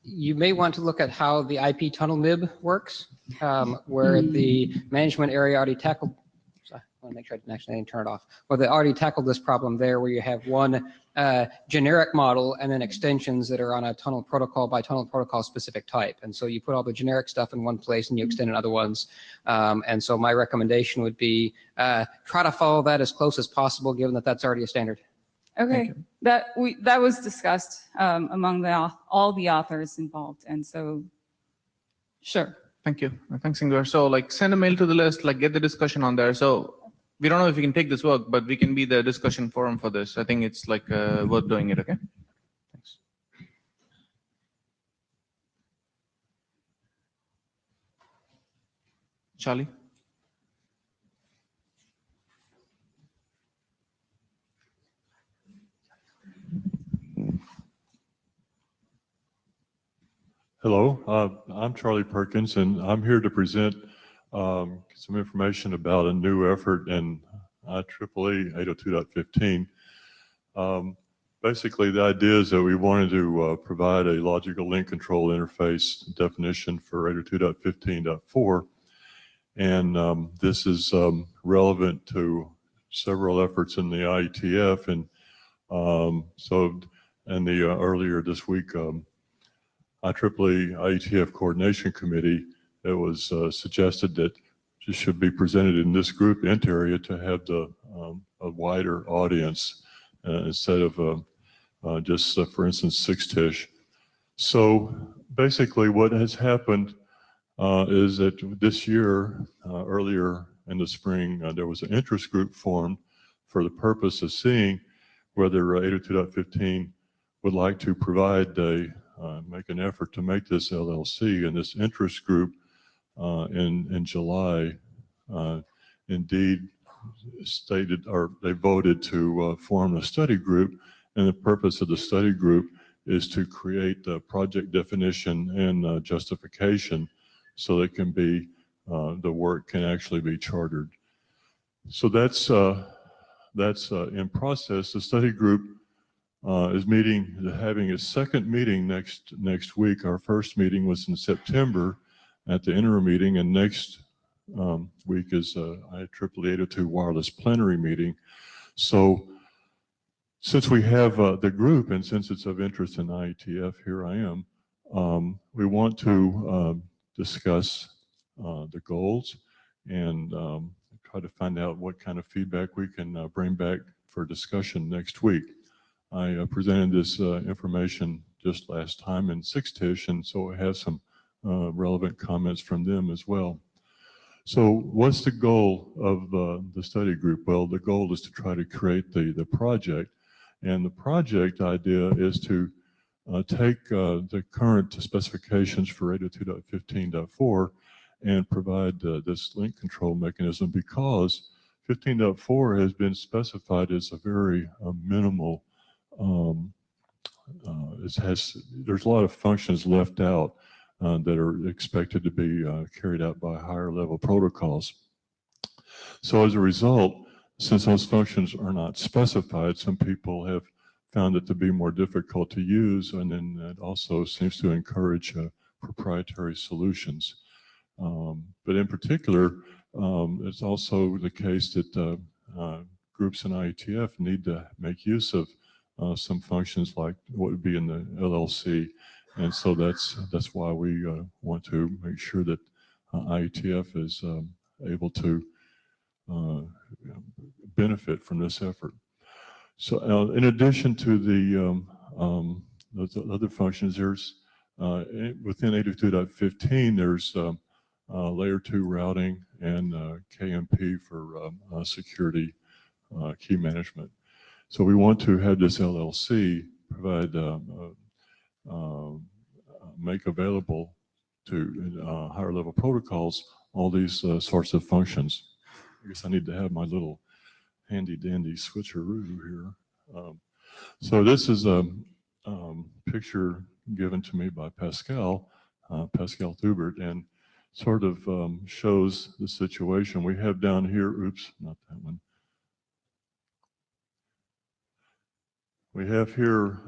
You may want to look at how the IP tunnel nib works, where the management area already tackled. I want to make sure I didn't actually turn it off. Well, they already tackled this problem there, where you have one generic model and then extensions that are on a tunnel protocol by tunnel protocol specific type. And so you put all the generic stuff in one place and you extend in other ones. And so my recommendation would be try to follow that as close as possible, given that that's already a standard. Okay, that was discussed among all the authors involved, and so sure. Thank you. Thanks, Ingvar. So, send a mail to the list, get the discussion on there. So we don't know if we can take this work, but we can be the discussion forum for this. I think it's worth doing it. Okay. Thanks. Charlie. Hello, I'm Charlie Perkins, and I'm here to present some information about a new effort in IEEE 802.15. Basically, the idea is that we wanted to provide a logical link control interface definition for 802.15.4, and this is relevant to several efforts in the IETF, and earlier this week, IEEE IETF Coordination Committee, it was suggested that this should be presented in this group area to have a wider audience instead of just, for instance, 6-TISH. So basically what has happened is that this year, earlier in the spring, there was an interest group formed for the purpose of seeing whether 802.15 would like to provide make an effort to make this LLC. And this interest group in July indeed stated, or they voted to form a study group, and the purpose of the study group is to create a project definition and justification so that can be, the work can actually be chartered. So that's in process. The study group is having its second meeting next week. Our first meeting was in September at the interim meeting, and next week is IEEE 802 wireless plenary meeting. So since we have the group, and since it's of interest in IETF, here I am, we want to discuss the goals and try to find out what kind of feedback we can bring back for discussion next week. I presented this information just last time in 6-TISH, and so I have some relevant comments from them as well. So what's the goal of the study group? Well, the goal is to try to create the project. And the project idea is to take the current specifications for 802.15.4 and provide this link control mechanism, because 15.4 has been specified as a very minimal, there's a lot of functions left out that are expected to be carried out by higher level protocols. So as a result, since those functions are not specified, some people have found it to be more difficult to use, and then that also seems to encourage proprietary solutions. But in particular, it's also the case that groups in IETF need to make use of some functions like what would be in the LLC. And so that's why we want to make sure that IETF is able to benefit from this effort. So in addition to the other functions, there's within 802.15, there's layer 2 routing and KMP for security key management. So we want to have this LLC provide make available to higher level protocols all these sorts of functions. I guess I need to have my little handy dandy switcheroo here. So this is a picture given to me by Pascal Thubert, and sort of shows the situation we have down here. Oops, not that one. We have here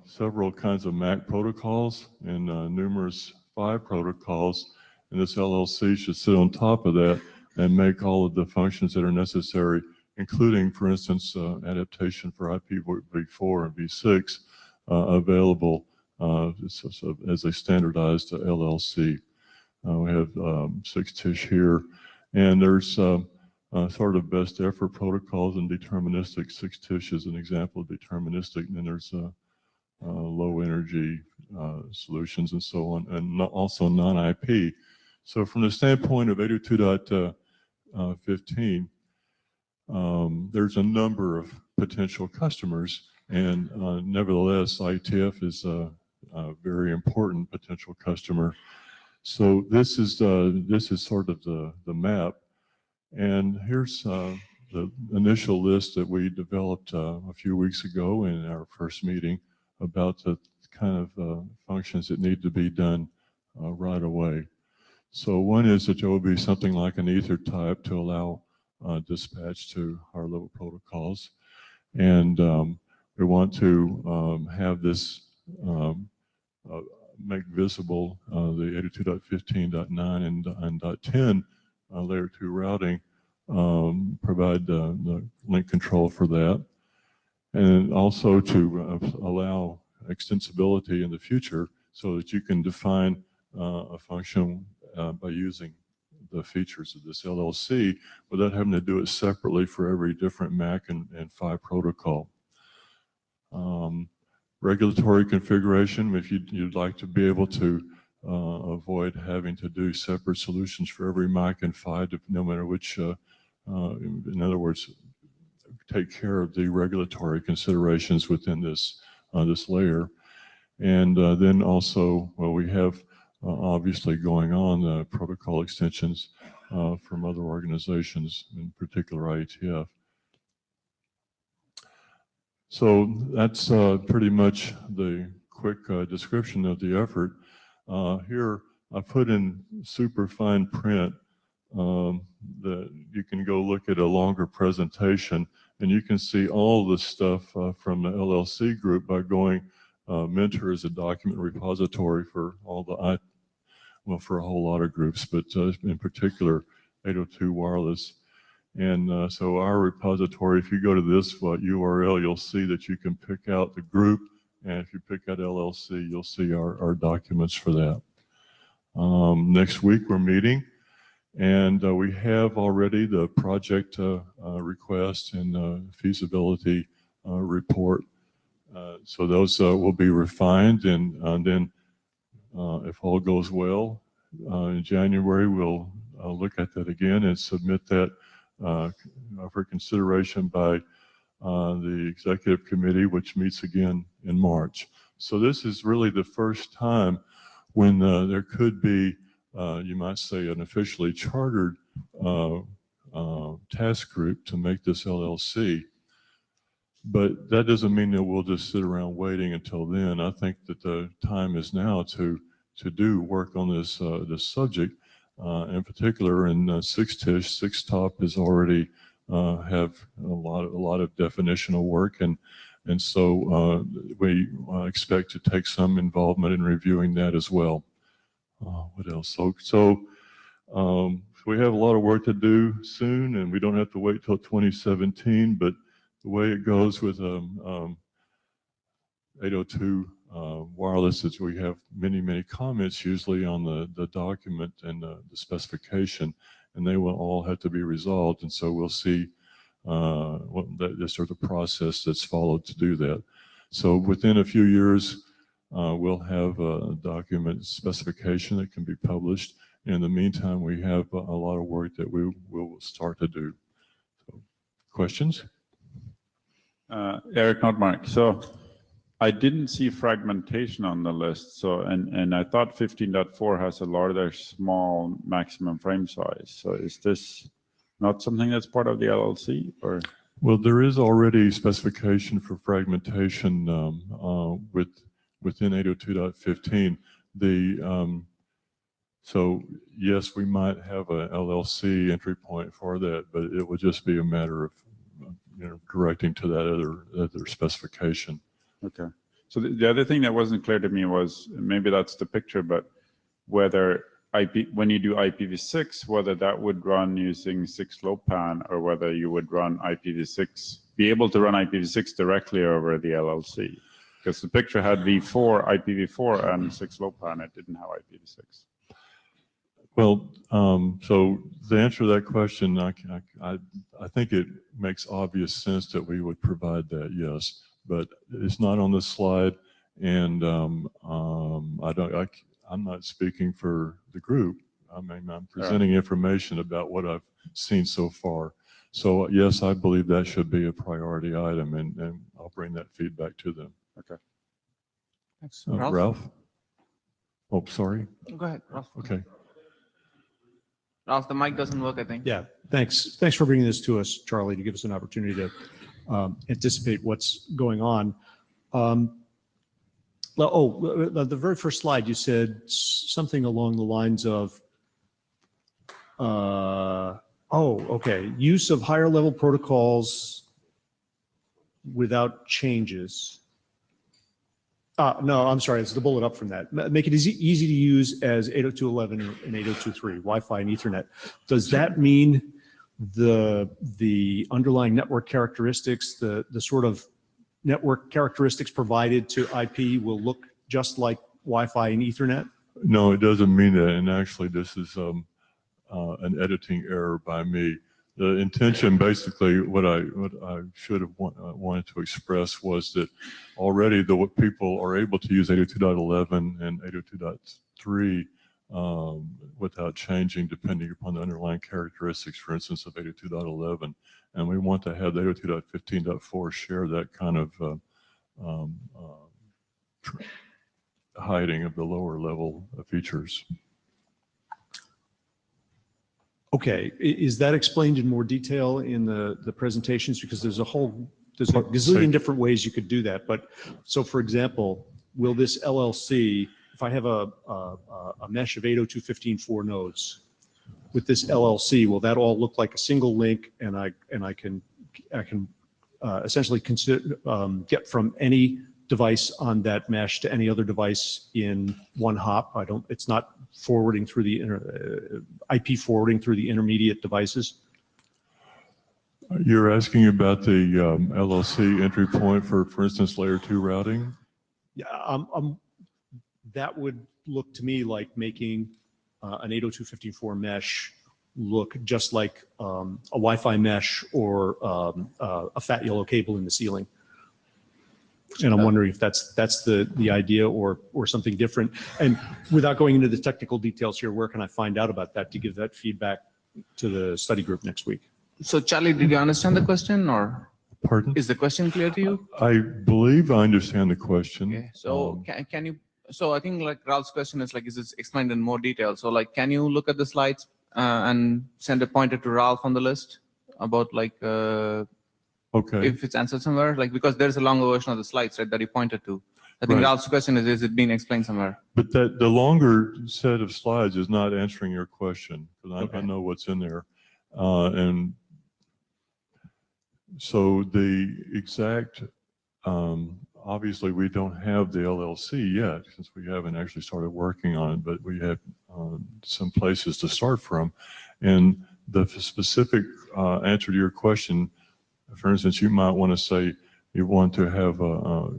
several kinds of MAC protocols and numerous PHY protocols, and this LLC should sit on top of that and make all of the functions that are necessary, including, for instance, adaptation for IPv4 and v6 available as a standardized LLC. We have 6-TISH here, and there's sort of best effort protocols and deterministic. 6-TISH is an example of deterministic, and then there's low energy solutions and so on, and also non-IP. So from the standpoint of 802.15, there's a number of potential customers, and nevertheless, IETF is a very important potential customer. So this is sort of the map, and here's the initial list that we developed a few weeks ago in our first meeting about the kind of functions that need to be done right away. So one is that there will be something like an ether type to allow dispatch to higher level protocols, and we want to have this make visible the 802.15.9 and .10 layer 2 routing, provide the link control for that, and also to allow extensibility in the future so that you can define a function by using the features of this LLC without having to do it separately for every different MAC and PHY protocol. Regulatory configuration, if you'd like to be able to avoid having to do separate solutions for every MAC and PHY, no matter which, in other words, take care of the regulatory considerations within this, this layer. And then also, well, we have obviously going on protocol extensions from other organizations, in particular IETF. So that's pretty much the quick description of the effort. Here I put in super fine print that you can go look at a longer presentation, and you can see all the stuff from the LLC group by going Mentor is a document repository for all the, well, for a whole lot of groups, but in particular 802 wireless. And so our repository, if you go to this URL, you'll see that you can pick out the group, and if you pick out LLC, you'll see our documents for that. Next week we're meeting, and we have already the project request and feasibility report. So those will be refined, and then if all goes well, in January we'll look at that again and submit that for consideration by the executive committee, which meets again in March. So this is really the first time when there could be, you might say, an officially chartered task group to make this LLC. But that doesn't mean that we'll just sit around waiting until then. I think that the time is now to do work on this this subject. In particular, in 6TiSCH, 6TOP is already have a lot of definitional work, and so we expect to take some involvement in reviewing that as well. What else? So we have a lot of work to do soon, and we don't have to wait till 2017. But the way it goes with 802 wireless is we have many comments usually on the document and the specification, and they will all have to be resolved. And so we'll see this sort of process that's followed to do that. So within a few years, we'll have a document specification that can be published. In the meantime, we have a lot of work that we will start to do. So, questions? Eric, not Mark. So I didn't see fragmentation on the list. So, and I thought 15.4 has a larger small maximum frame size. So is this not something that's part of the LLC, or? Well, there is already specification for fragmentation within 802.15. So yes, we might have a LLC entry point for that, but it would just be a matter of directing to that other specification. Okay. So the other thing that wasn't clear to me was, maybe that's the picture, but whether when you do IPv6, whether that would run using 6LoWPAN, or whether you would run IPv6, be able to run IPv6 directly over the LLC. Because the picture had V4, IPv4 and 6LoWPAN, it didn't have IPv6. Well, so the answer to that question, I think it makes obvious sense that we would provide that, yes, but it's not on this slide, and I'm not speaking for the group. I mean, I'm presenting information about what I've seen so far. So yes, I believe that should be a priority item, and I'll bring that feedback to them. Okay. Thanks. Ralph? Oh, sorry. Go ahead, Ralph. Okay. Ralph, the mic doesn't work, I think. Yeah, thanks. Thanks for bringing this to us, Charlie, to give us an opportunity to anticipate what's going on. The very first slide, you said something along the lines of, use of higher level protocols without changes. No, I'm sorry, it's the bullet up from that. Make it easy to use as 802.11 and 802.3, Wi-Fi and Ethernet. Does that mean the underlying network characteristics, the sort of network characteristics provided to IP will look just like Wi-Fi and Ethernet? No, it doesn't mean that. And actually, this is an editing error by me. The intention, basically, what I should have wanted to express was that already the people are able to use 802.11 and 802.3 without changing, depending upon the underlying characteristics, for instance, of 802.11. And we want to have the 802.15.4 share that kind of hiding of the lower level features. Okay, is that explained in more detail in the presentations? Because there's a gazillion different ways you could do that. But so, for example, will this LLC, if I have a mesh of 802.15.4 nodes, with this LLC, will that all look like a single link, and I can essentially get from any device on that mesh to any other device in one hop? It's not forwarding through the IP forwarding through the intermediate devices. You're asking about the LLC entry point for instance, layer 2 routing? Yeah, that would look to me like making an 802.15.4 mesh look just like a Wi-Fi mesh or a fat yellow cable in the ceiling. And I'm wondering if that's the idea or something different. And without going into the technical details here, where can I find out about that to give that feedback to the study group next week? So Charlie, did you understand the question, or? Pardon? Is the question clear to you? I believe I understand the question. Okay. So can you? So I think like Ralph's question is like, is this explained in more detail? So like, can you look at the slides and send a pointer to Ralph on the list about like okay, if it's answered somewhere? Like, because there's a longer version of the slides, right, that he pointed to. I think Right. Ralph's question is it being explained somewhere? But the longer set of slides is not answering your question, because I know what's in there. And so the exact, obviously we don't have the LLC yet, since we haven't actually started working on it, but we have some places to start from. And the specific answer to your question, for instance, you might want to say you want to have a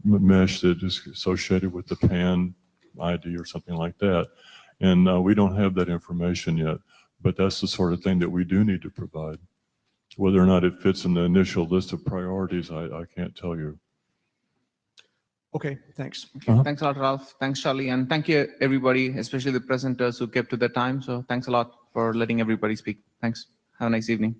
mesh that is associated with the PAN ID or something like that. And we don't have that information yet, but that's the sort of thing that we do need to provide. Whether or not it fits in the initial list of priorities, I can't tell you. Okay, thanks. Okay. Thanks a lot, Ralph. Thanks, Charlie. And thank you, everybody, especially the presenters who kept to their time. So thanks a lot for letting everybody speak. Thanks. Have a nice evening.